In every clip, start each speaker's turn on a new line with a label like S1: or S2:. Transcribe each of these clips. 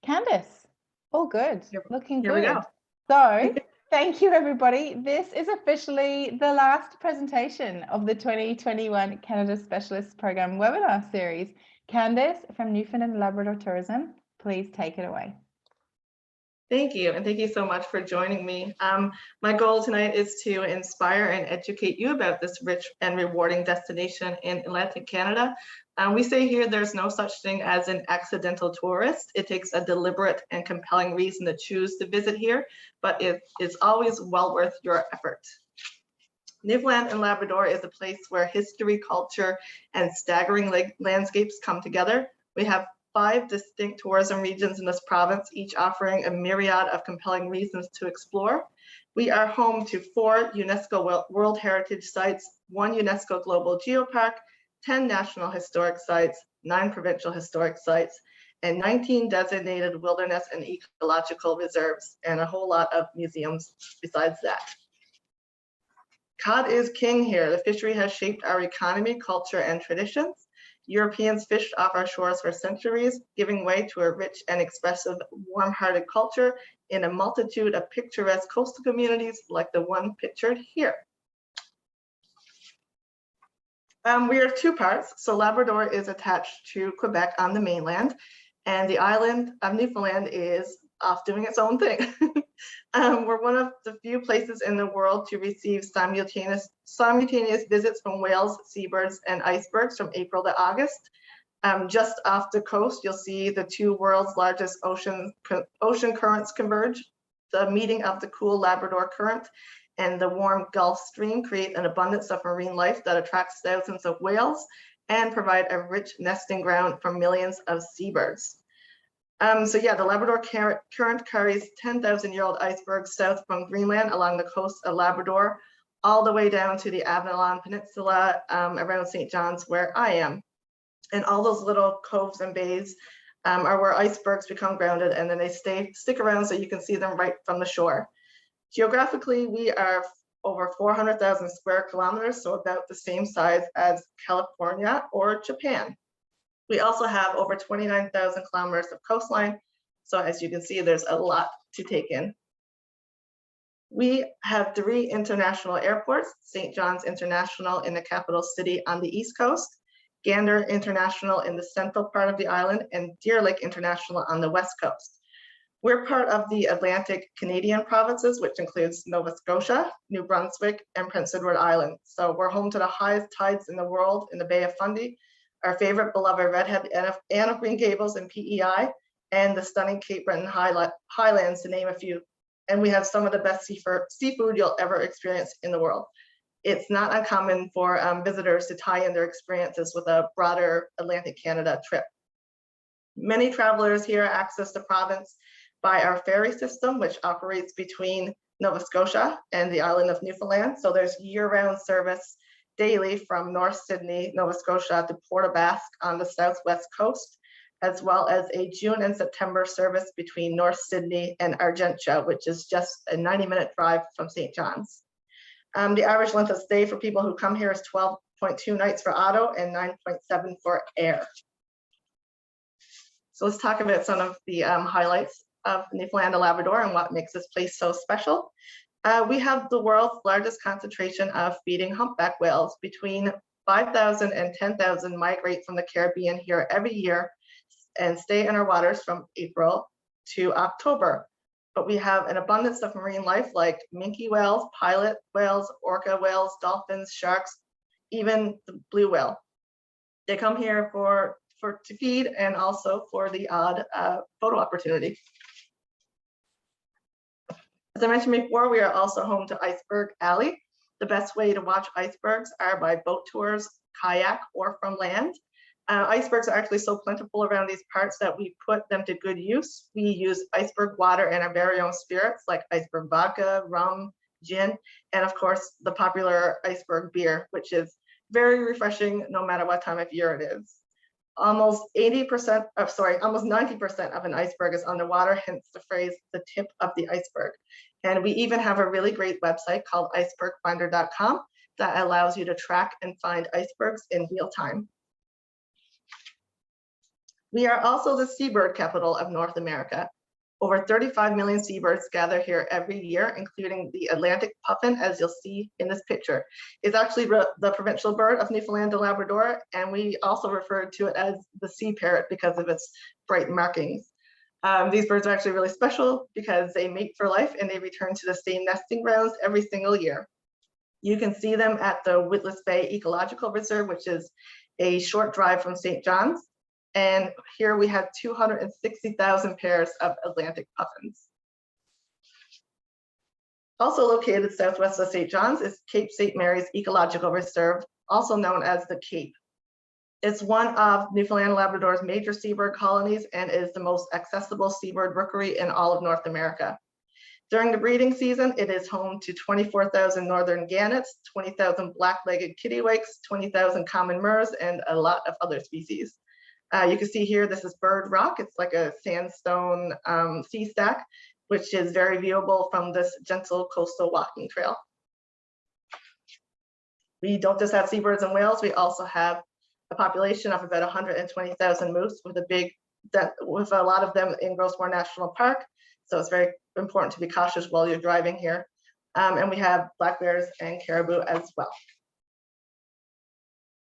S1: Candice, all good, looking
S2: Here we
S1: good.
S2: go.
S1: So thank you, everybody. This is officially the last presentation of the 2021 Canada Specialist Program webinar series. Candice from Newfoundland and Labrador Tourism, please take it away.
S2: Thank you, and thank you so much for joining me. My goal tonight is to inspire and educate you about this rich and rewarding destination in Atlantic Canada. We say here there's no such thing as an accidental tourist. It takes a deliberate and compelling reason to choose to visit here, but it is always well worth your effort. Newfoundland and Labrador is a place where history, culture, and staggering landscapes come together. We have 5 distinct tourism regions in this province, each offering a myriad of compelling reasons to explore. We are home to 4 UNESCO World Heritage Sites, 1 UNESCO Global Geopark, 10 National Historic Sites, 9 Provincial Historic Sites, and 19 designated wilderness and ecological reserves, and a whole lot of museums besides that. Cod is king here. The fishery has shaped our economy, culture, and traditions. Europeans fished off our shores for centuries, giving way to a rich and expressive, warm-hearted culture in a multitude of picturesque coastal communities like the one pictured here. We are 2 parts. So Labrador is attached to Quebec on the mainland, and the island of Newfoundland is off doing its own thing. We're one of the few places in the world to receive simultaneous visits from whales, seabirds, and icebergs from April to August. Just off the coast, you'll see the 2 world's largest ocean currents converge. The meeting of the cool Labrador Current and the warm Gulf Stream create an abundance of marine life that attracts thousands of whales and provide a rich nesting ground for millions of seabirds. So yeah, the Labrador Current carries 10,000-year-old icebergs south from Greenland along the coast of Labrador, all the way down to the Avalon Peninsula around St. John's, where I am. And all those little coves and bays are where icebergs become grounded, and then they stick around so you can see them right from the shore. Geographically, we are over 400,000 square kilometers, so about the same size as California or Japan. We also have over 29,000 kilometers of coastline. So as you can see, there's a lot to take in. We have 3 international airports: St. John's International in the capital city on the East Coast, Gander International in the central part of the island, and Deer Lake International on the West Coast. We're part of the Atlantic Canadian provinces, which includes Nova Scotia, New Brunswick, and Prince Edward Island. So we're home to the highest tides in the world in the Bay of Fundy, our favorite beloved Redhead Anne of Green Gables and PEI, and the stunning Cape Breton Highlands, to name a few. And we have some of the best seafood you'll ever experience in the world. It's not uncommon for visitors to tie in their experiences with a broader Atlantic Canada trip. Many travelers here access the province by our ferry system, which operates between Nova Scotia and the island of Newfoundland. So there's year-round service daily from North Sydney, Nova Scotia to Port aux Basques on the southwest coast, as well as a June and September service between North Sydney and Argentia, which is just a 90-minute drive from St. John's. The average length of stay for people who come here is 12.2 nights for auto and 9.7 for air. So let's talk about some of the highlights of Newfoundland and Labrador and what makes this place so special. We have the world's largest concentration of feeding humpback whales. Between 5,000 and 10,000 migrate from the Caribbean here every year and stay in our waters from April to October. But we have an abundance of marine life like minke whales, pilot whales, orca whales, dolphins, sharks, even the blue whale. They come here to feed and also for the odd photo opportunity. As I mentioned before, we are also home to Iceberg Alley. The best way to watch icebergs are by boat tours, kayak, or from land. Icebergs are actually so plentiful around these parts that we put them to good use. We use iceberg water and our very own spirits like iceberg vodka, rum, gin, and of course the popular iceberg beer, which is very refreshing no matter what time of year it is. Almost 90% of an iceberg is underwater, hence the phrase, the tip of the iceberg. And we even have a really great website called icebergfinder.com that allows you to track and find icebergs in real time. We are also the seabird capital of North America. Over 35 million seabirds gather here every year, including the Atlantic puffin, as you'll see in this picture. It's actually the provincial bird of Newfoundland and Labrador, and we also refer to it as the sea parrot because of its bright markings. These birds are actually really special because they mate for life and they return to the same nesting grounds every single year. You can see them at the Witless Bay Ecological Reserve, which is a short drive from St. John's. And here we have 260,000 pairs of Atlantic puffins. Also located southwest of St. John's is Cape St. Mary's Ecological Reserve, also known as the Cape. It's one of Newfoundland and Labrador's major seabird colonies and is the most accessible seabird rookery in all of North America. During the breeding season, it is home to 24,000 northern gannets, 20,000 black-legged kittiwakes, 20,000 common murres, and a lot of other species. You can see here, this is Bird Rock. It's like a sandstone sea stack, which is very viewable from this gentle coastal walking trail. We don't just have seabirds and whales, we also have a population of about 120,000 moose with a lot of them in Grossmore National Park. So it's very important to be cautious while you're driving here. And we have black bears and caribou as well.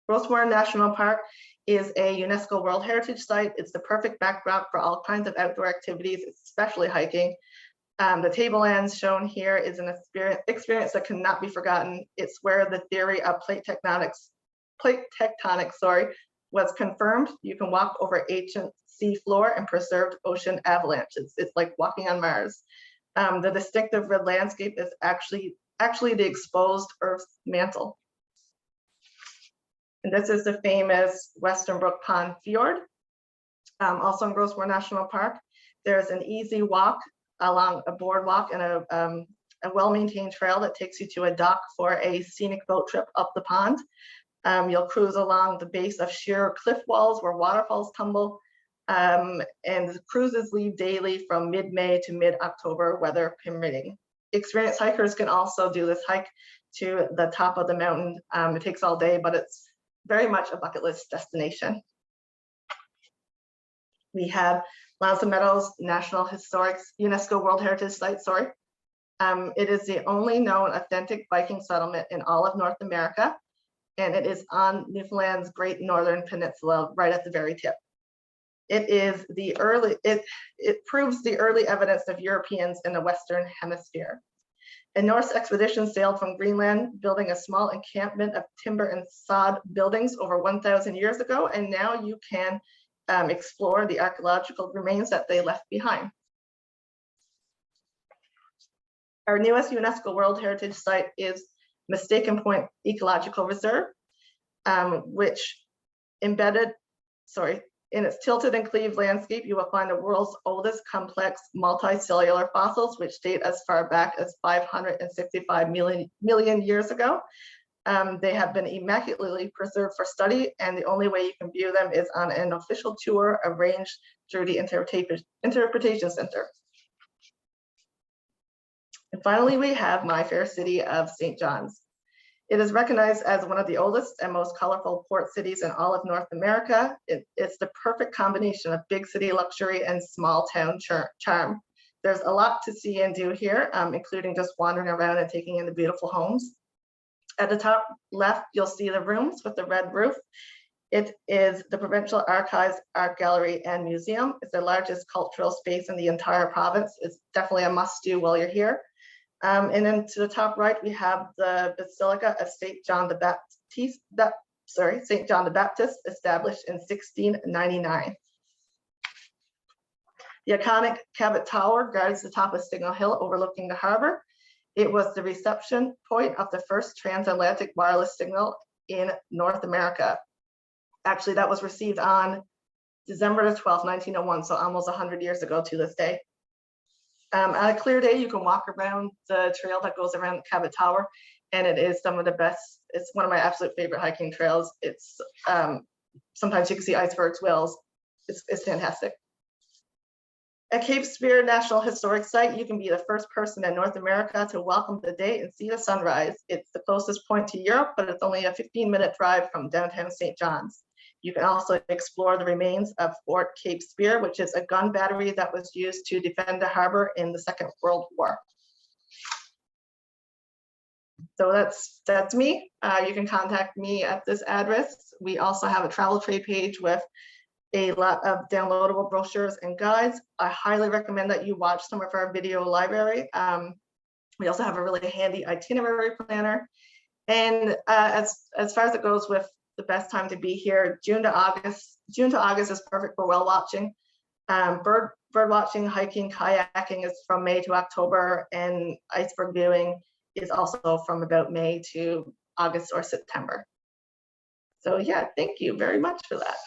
S2: Grossmore National Park is a UNESCO World Heritage Site. It's the perfect backdrop for all kinds of outdoor activities, especially hiking. The tablelands shown here is an experience that cannot be forgotten. It's where the theory of plate tectonics, was confirmed. You can walk over ancient sea floor and preserved ocean avalanches. It's like walking on Mars. The distinctive red landscape is actually the exposed Earth's mantle. And this is the famous Western Brook Pond Fjord. Also in Grossmore National Park, there's an easy walk along a boardwalk and a well-maintained trail that takes you to a dock for a scenic boat trip up the pond. You'll cruise along the base of sheer cliff walls where waterfalls tumble, and the cruises leave daily from mid-May to mid-October, weather permitting. Experienced hikers can also do this hike to the top of the mountain. It takes all day, but it's very much a bucket list destination. We have Lonesome Meadows National Historic UNESCO World Heritage Site, It is the only known authentic Viking settlement in all of North America, and it is on Newfoundland's Great Northern Peninsula, right at the very tip. It proves the early evidence of Europeans in the Western Hemisphere. A Norse expedition sailed from Greenland, building a small encampment of timber and sod buildings over 1,000 years ago, and now you can explore the archaeological remains that they left behind. Our newest UNESCO World Heritage Site is Mistaken Point Ecological Reserve, which in its tilted and cleaved landscape, you will find the world's oldest complex multicellular fossils, which date as far back as 565 million years ago. They have been immaculately preserved for study, and the only way you can view them is on an official tour arranged through the Interpretation Center. And finally, we have my fair city of St. John's. It is recognized as one of the oldest and most colorful port cities in all of North America. It's the perfect combination of big city luxury and small town charm. There's a lot to see and do here, including just wandering around and taking in the beautiful homes. At the top left, you'll see the rooms with the red roof. It is the Provincial Archives, Art Gallery, and Museum. It's the largest cultural space in the entire province. It's definitely a must-do while you're here. And then to the top right, we have the Basilica Estate St. John the Baptist, established in 1699. The iconic Cabot Tower guards the top of Signal Hill overlooking the harbor. It was the reception point of the first transatlantic wireless signal in North America. Actually, that was received on December 12, 1901, so almost 100 years ago to this day. On a clear day, you can walk around the trail that goes around Cabot Tower, and it is some of the best. It's one of my absolute favorite hiking trails. It's sometimes you can see icebergs, whales. It's fantastic. At Cape Spear National Historic Site, you can be the first person in North America to welcome the day and see the sunrise. It's the closest point to Europe, but it's only a 15-minute drive from downtown St. John's. You can also explore the remains of Fort Cape Spear, which is a gun battery that was used to defend the harbor in the Second World War. So that's me. You can contact me at this address. We also have a travel trade page with a lot of downloadable brochures and guides. I highly recommend that you watch some of our video library. We also have a really handy itinerary planner. And as far as it goes with the best time to be here, June to August is perfect for whale watching. Bird watching, hiking, kayaking is from May to October, and iceberg viewing is also from about May to August or September. So yeah, thank you very much for that.